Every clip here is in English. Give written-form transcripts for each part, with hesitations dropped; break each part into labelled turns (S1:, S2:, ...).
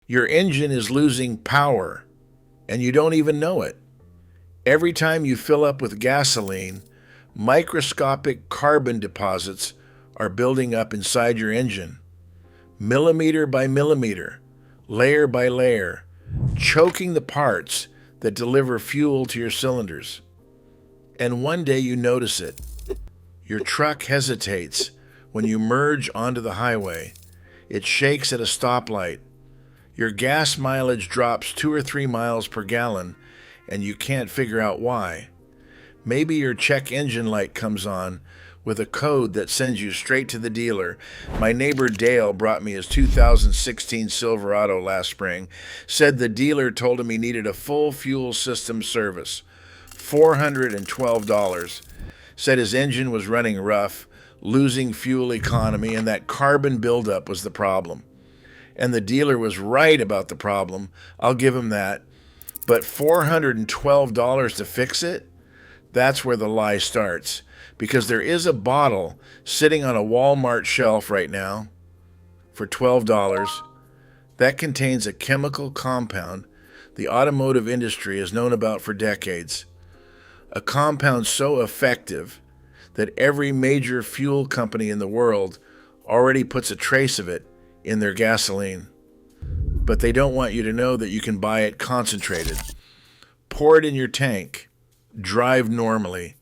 S1: Your engine is losing power, and you don't even know it. Every time you fill up with gasoline, microscopic carbon deposits are building up inside your engine, millimeter by millimeter, layer by layer, choking the parts that deliver fuel to your cylinders. And one day you notice it. Your truck hesitates when you merge onto the highway. It shakes at a stoplight. Your gas mileage drops 2 or 3 miles per gallon, and you can't figure out why. Maybe your check engine light comes on with a code that sends you straight to the dealer. My neighbor Dale brought me his 2016 Silverado last spring, said the dealer told him he needed a full fuel system service, $412, said his engine was running rough, losing fuel economy, and that carbon buildup was the problem. And the dealer was right about the problem, I'll give him that. But $412 to fix it? That's where the lie starts. Because there is a bottle sitting on a Walmart shelf right now for $12 that contains a chemical compound the automotive industry has known about for decades. A compound so effective that every major fuel company in the world already puts a trace of it in their gasoline. But they don't want you to know that you can buy it concentrated. Pour it in your tank, drive normally,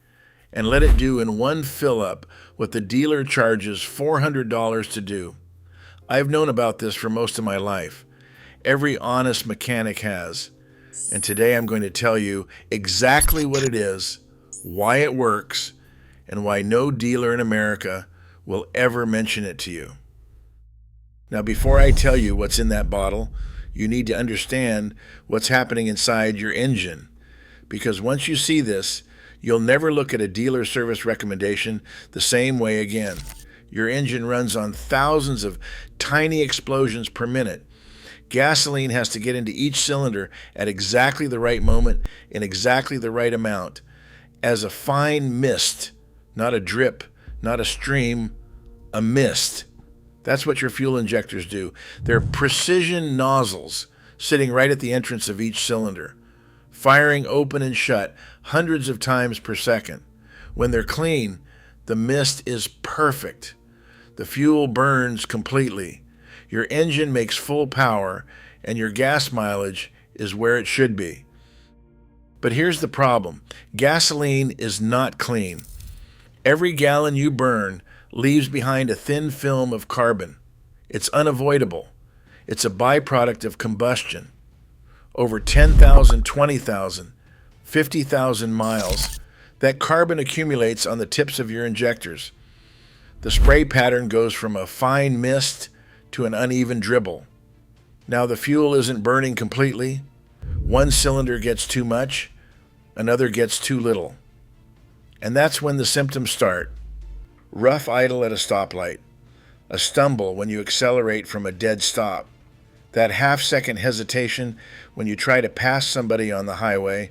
S1: and let it do in one fill-up what the dealer charges $400 to do. I've known about this for most of my life. Every honest mechanic has. And today I'm going to tell you exactly what it is, why it works, and why no dealer in America will ever mention it to you. Now, before I tell you what's in that bottle, you need to understand what's happening inside your engine. Because once you see this, you'll never look at a dealer service recommendation the same way again. Your engine runs on thousands of tiny explosions per minute. Gasoline has to get into each cylinder at exactly the right moment in exactly the right amount, as a fine mist, not a drip, not a stream, a mist. That's what your fuel injectors do. They're precision nozzles sitting right at the entrance of each cylinder, firing open and shut hundreds of times per second. When they're clean, the mist is perfect. The fuel burns completely. Your engine makes full power, and your gas mileage is where it should be. But here's the problem. Gasoline is not clean. Every gallon you burn leaves behind a thin film of carbon. It's unavoidable. It's a byproduct of combustion. Over 10,000, 20,000, 50,000 miles, that carbon accumulates on the tips of your injectors. The spray pattern goes from a fine mist to an uneven dribble. Now the fuel isn't burning completely. One cylinder gets too much, another gets too little. And that's when the symptoms start. Rough idle at a stoplight, a stumble when you accelerate from a dead stop, that half-second hesitation when you try to pass somebody on the highway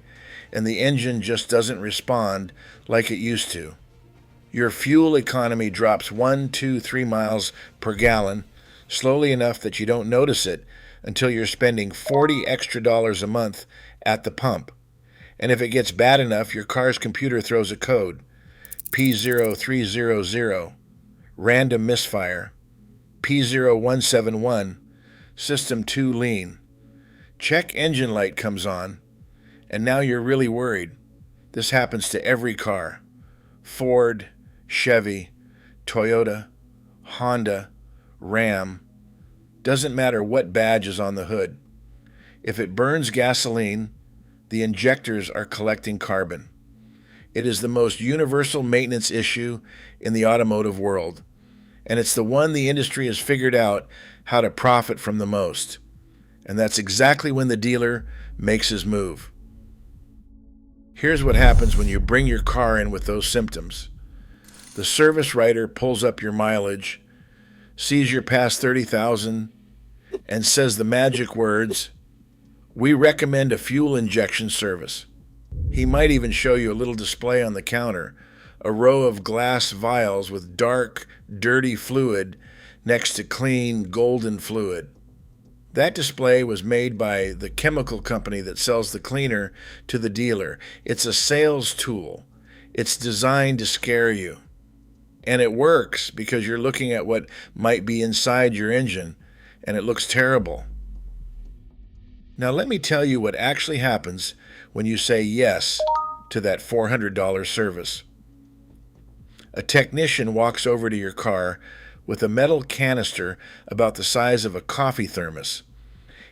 S1: and the engine just doesn't respond like it used to. Your fuel economy drops 1, 2, 3 miles per gallon, slowly enough that you don't notice it until you're spending $40 extra a month at the pump. And if it gets bad enough, your car's computer throws a code, P0300, random misfire, P0171, system 2 lean. Check engine light comes on, and now you're really worried. This happens to every car. Ford, Chevy, Toyota, Honda, Ram. Doesn't matter what badge is on the hood. If it burns gasoline, the injectors are collecting carbon. It is the most universal maintenance issue in the automotive world, and it's the one the industry has figured out how to profit from the most. And that's exactly when the dealer makes his move. Here's what happens when you bring your car in with those symptoms. The service writer pulls up your mileage, sees you're past 30,000, and says the magic words, "We recommend a fuel injection service." He might even show you a little display on the counter, a row of glass vials with dark, dirty fluid next to clean, golden fluid. That display was made by the chemical company that sells the cleaner to the dealer. It's a sales tool. It's designed to scare you. And it works because you're looking at what might be inside your engine, and it looks terrible. Now let me tell you what actually happens when you say yes to that $400 service. A technician walks over to your car with a metal canister about the size of a coffee thermos.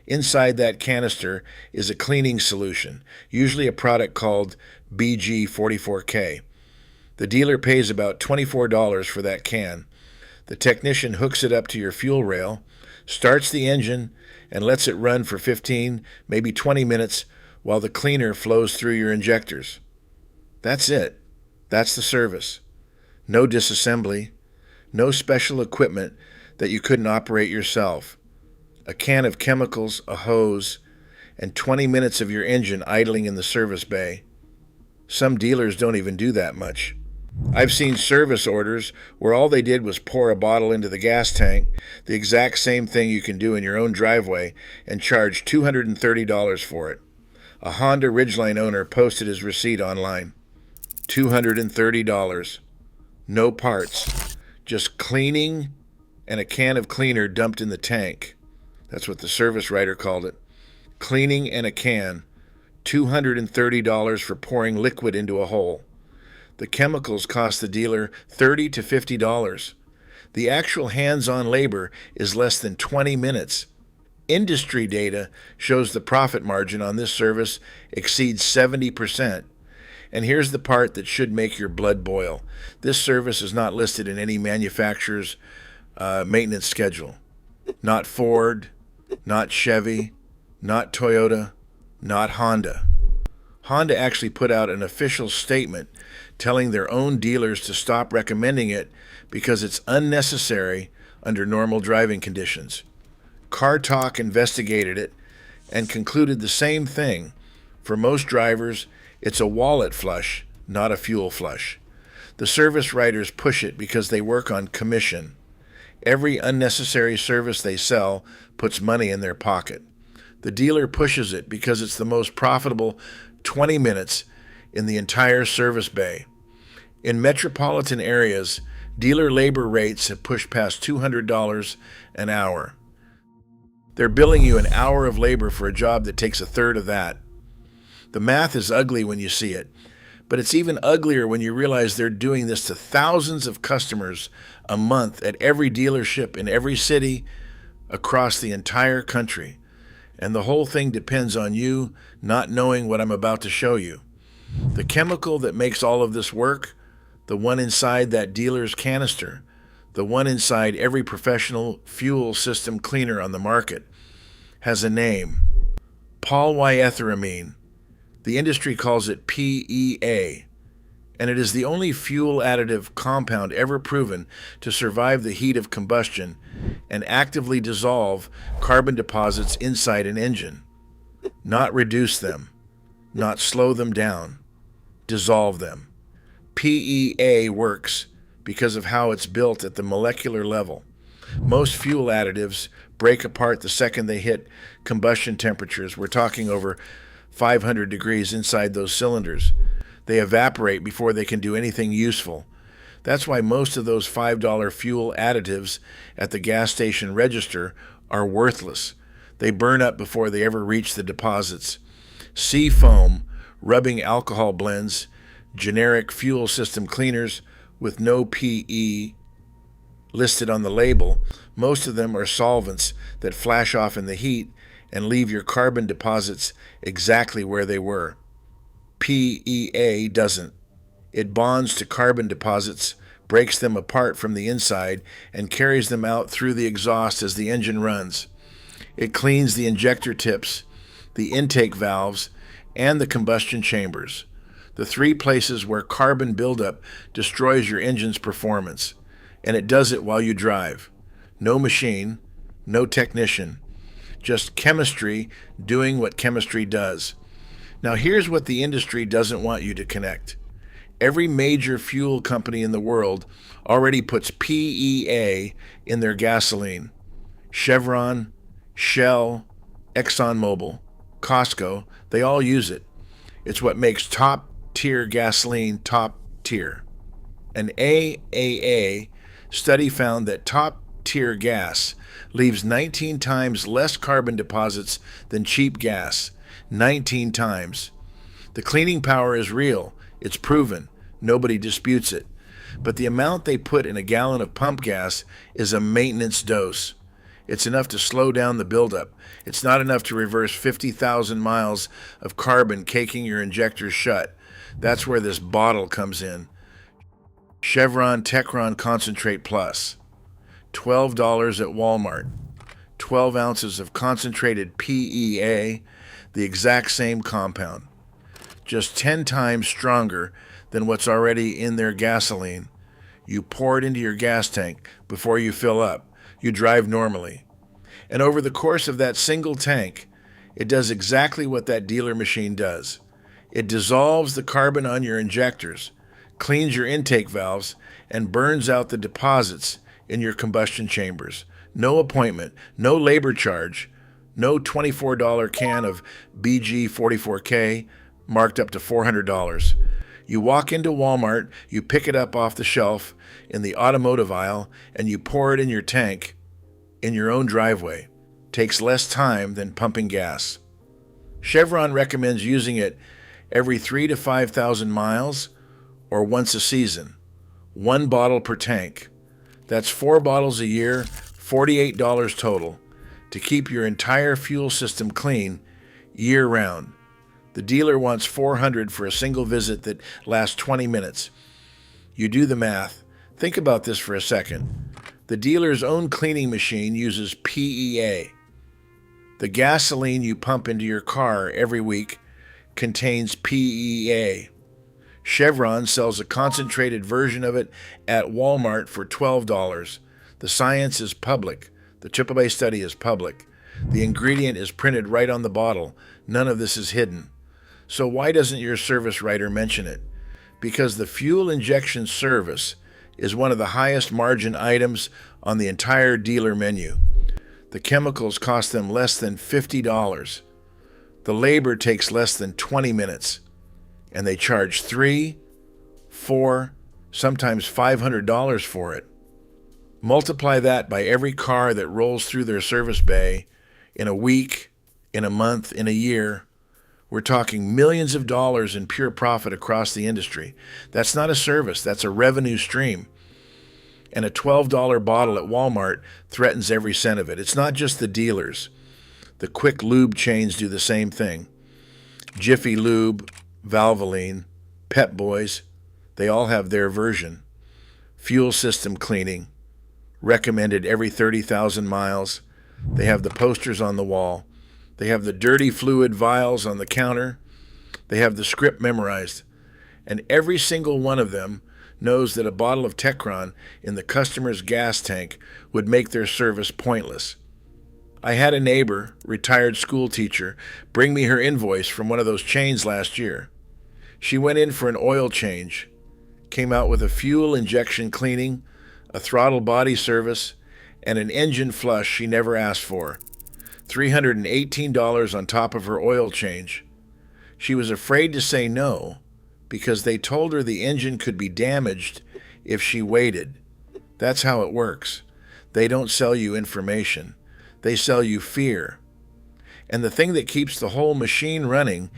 S1: Inside that canister is a cleaning solution, usually a product called BG44K. The dealer pays about $24 for that can. The technician hooks it up to your fuel rail, starts the engine, and lets it run for 15, maybe 20 minutes while the cleaner flows through your injectors. That's it. That's the service. No disassembly, no special equipment that you couldn't operate yourself. A can of chemicals, a hose, and 20 minutes of your engine idling in the service bay. Some dealers don't even do that much. I've seen service orders where all they did was pour a bottle into the gas tank, the exact same thing you can do in your own driveway, and charge $230 for it. A Honda Ridgeline owner posted his receipt online. $230. No parts. Just cleaning and a can of cleaner dumped in the tank. That's what the service writer called it. Cleaning and a can. $230 for pouring liquid into a hole. The chemicals cost the dealer $30 to $50. The actual hands-on labor is less than 20 minutes. Industry data shows the profit margin on this service exceeds 70%. And here's the part that should make your blood boil. This service is not listed in any manufacturer's maintenance schedule. Not Ford, not Chevy, not Toyota, not Honda. Honda actually put out an official statement telling their own dealers to stop recommending it because it's unnecessary under normal driving conditions. Car Talk investigated it and concluded the same thing. For most drivers, it's a wallet flush, not a fuel flush. The service writers push it because they work on commission. Every unnecessary service they sell puts money in their pocket. The dealer pushes it because it's the most profitable 20 minutes in the entire service bay. In metropolitan areas, dealer labor rates have pushed past $200 an hour. They're billing you an hour of labor for a job that takes a third of that. The math is ugly when you see it, but it's even uglier when you realize they're doing this to thousands of customers a month at every dealership in every city across the entire country. And the whole thing depends on you not knowing what I'm about to show you. The chemical that makes all of this work, the one inside that dealer's canister, the one inside every professional fuel system cleaner on the market, has a name: polyetheramine. The industry calls it PEA, and it is the only fuel additive compound ever proven to survive the heat of combustion and actively dissolve carbon deposits inside an engine. Not reduce them, not slow them down, dissolve them. PEA works because of how it's built at the molecular level. Most fuel additives break apart the second they hit combustion temperatures. We're talking over 500 degrees inside those cylinders. They evaporate before they can do anything useful. That's why most of those $5 fuel additives at the gas station register are worthless. They burn up before they ever reach the deposits. Sea foam, rubbing alcohol blends, generic fuel system cleaners with no PE listed on the label, most of them are solvents that flash off in the heat and leave your carbon deposits exactly where they were. PEA doesn't. It bonds to carbon deposits, breaks them apart from the inside, and carries them out through the exhaust as the engine runs. It cleans the injector tips, the intake valves, and the combustion chambers, the three places where carbon buildup destroys your engine's performance. And it does it while you drive. No machine, no technician, just chemistry doing what chemistry does. Now here's what the industry doesn't want you to connect. Every major fuel company in the world already puts PEA in their gasoline. Chevron, Shell, ExxonMobil, Costco, they all use it. It's what makes top tier gasoline top tier. An AAA study found that top tier gas leaves 19 times less carbon deposits than cheap gas. 19 times. The cleaning power is real. It's proven. Nobody disputes it. But the amount they put in a gallon of pump gas is a maintenance dose. It's enough to slow down the buildup. It's not enough to reverse 50,000 miles of carbon caking your injectors shut. That's where this bottle comes in. Chevron Techron Concentrate Plus. $12 at Walmart. 12 ounces of concentrated PEA, the exact same compound. Just 10 times stronger than what's already in their gasoline. You pour it into your gas tank before you fill up. You drive normally. And over the course of that single tank, it does exactly what that dealer machine does. It dissolves the carbon on your injectors, cleans your intake valves, and burns out the deposits in your combustion chambers. No appointment, no labor charge, no $24 can of BG44K marked up to $400. You walk into Walmart, you pick it up off the shelf in the automotive aisle, and you pour it in your tank in your own driveway. Takes less time than pumping gas. Chevron recommends using it every 3,000 to 5,000 miles or once a season. 1 bottle per tank. That's 4 bottles a year, $48 total, to keep your entire fuel system clean year-round. The dealer wants $400 for a single visit that lasts 20 minutes. You do the math. Think about this for a second. The dealer's own cleaning machine uses PEA. The gasoline you pump into your car every week contains PEA. Chevron sells a concentrated version of it at Walmart for $12. The science is public. The AAA study is public. The ingredient is printed right on the bottle. None of this is hidden. So why doesn't your service writer mention it? Because the fuel injection service is one of the highest margin items on the entire dealer menu. The chemicals cost them less than $50. The labor takes less than 20 minutes. And they charge $300, $400, sometimes $500 for it. Multiply that by every car that rolls through their service bay in a week, in a month, in a year. We're talking millions of dollars in pure profit across the industry. That's not a service, that's a revenue stream. And a $12 bottle at Walmart threatens every cent of it. It's not just the dealers. The quick lube chains do the same thing. Jiffy Lube, Valvoline, Pep Boys, they all have their version. Fuel system cleaning, recommended every 30,000 miles. They have the posters on the wall. They have the dirty fluid vials on the counter. They have the script memorized. And every single one of them knows that a bottle of Techron in the customer's gas tank would make their service pointless. I had a neighbor, retired school teacher, bring me her invoice from one of those chains last year. She went in for an oil change, came out with a fuel injection cleaning, a throttle body service, and an engine flush she never asked for. $318 on top of her oil change. She was afraid to say no because they told her the engine could be damaged if she waited. That's how it works. They don't sell you information. They sell you fear. And the thing that keeps the whole machine running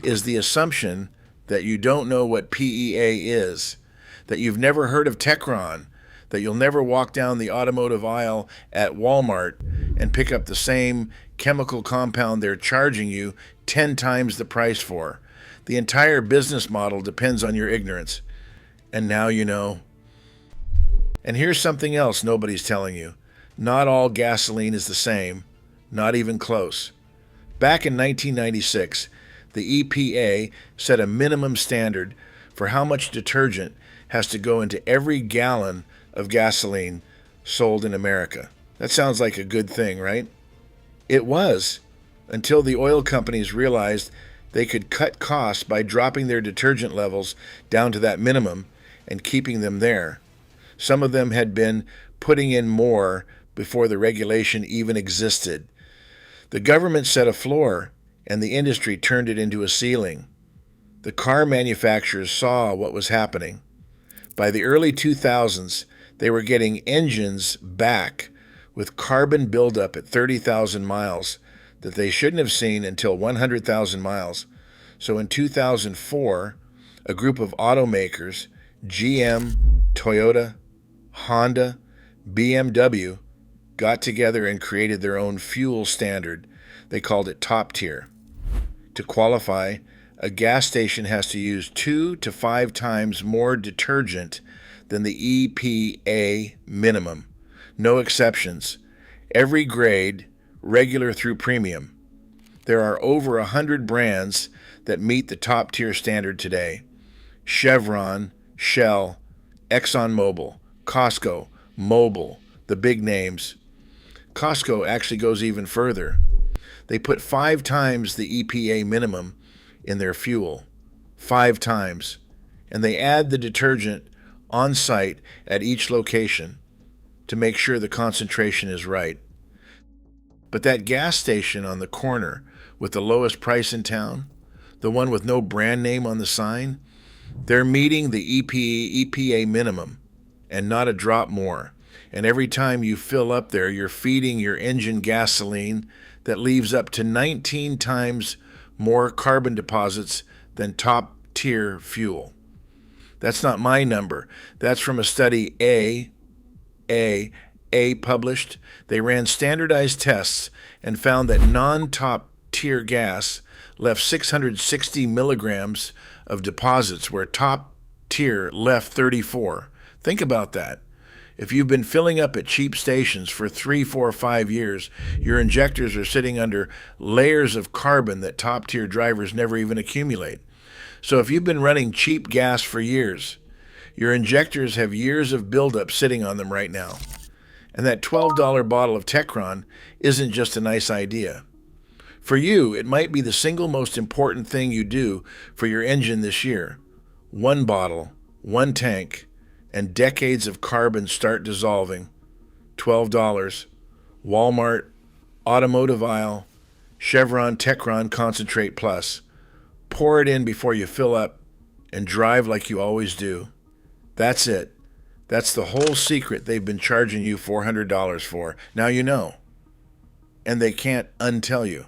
S1: is the assumption that you don't know what PEA is, that you've never heard of Techron, that you'll never walk down the automotive aisle at Walmart and pick up the same chemical compound they're charging you 10 times the price for. The entire business model depends on your ignorance. And now you know. And here's something else nobody's telling you. Not all gasoline is the same, not even close. Back in 1996, the EPA set a minimum standard for how much detergent has to go into every gallon of gasoline sold in America. That sounds like a good thing, right? It was, until the oil companies realized they could cut costs by dropping their detergent levels down to that minimum and keeping them there. Some of them had been putting in more before the regulation even existed. The government set a floor, and the industry turned it into a ceiling. The car manufacturers saw what was happening. By the early 2000s, they were getting engines back with carbon buildup at 30,000 miles that they shouldn't have seen until 100,000 miles. So in 2004, a group of automakers, GM, Toyota, Honda, BMW, got together and created their own fuel standard. They called it top tier. To qualify, a gas station has to use 2 to 5 times more detergent than the EPA minimum. No exceptions. Every grade, regular through premium. There are over 100 brands that meet the top tier standard today. Chevron, Shell, ExxonMobil, Costco, Mobil, the big names. Costco actually goes even further. They put 5 times the EPA minimum in their fuel. 5 times. And they add the detergent on site at each location to make sure the concentration is right. But that gas station on the corner with the lowest price in town, the one with no brand name on the sign, they're meeting the EPA minimum and not a drop more. And every time you fill up there, you're feeding your engine gasoline that leaves up to 19 times more carbon deposits than top-tier fuel. That's not my number. That's from a study A published. They ran standardized tests and found that non-top-tier gas left 660 milligrams of deposits, where top-tier left 34. Think about that. If you've been filling up at cheap stations for 3, 4, 5 years, your injectors are sitting under layers of carbon that top-tier drivers never even accumulate. So if you've been running cheap gas for years, your injectors have years of buildup sitting on them right now. And that $12 bottle of Techron isn't just a nice idea. For you, it might be the single most important thing you do for your engine this year. 1 bottle, 1 tank, and decades of carbon start dissolving. $12. Walmart, automotive aisle, Chevron Techron Concentrate Plus. Pour it in before you fill up and drive like you always do. That's it. That's the whole secret they've been charging you $400 for. Now you know. And they can't untell you.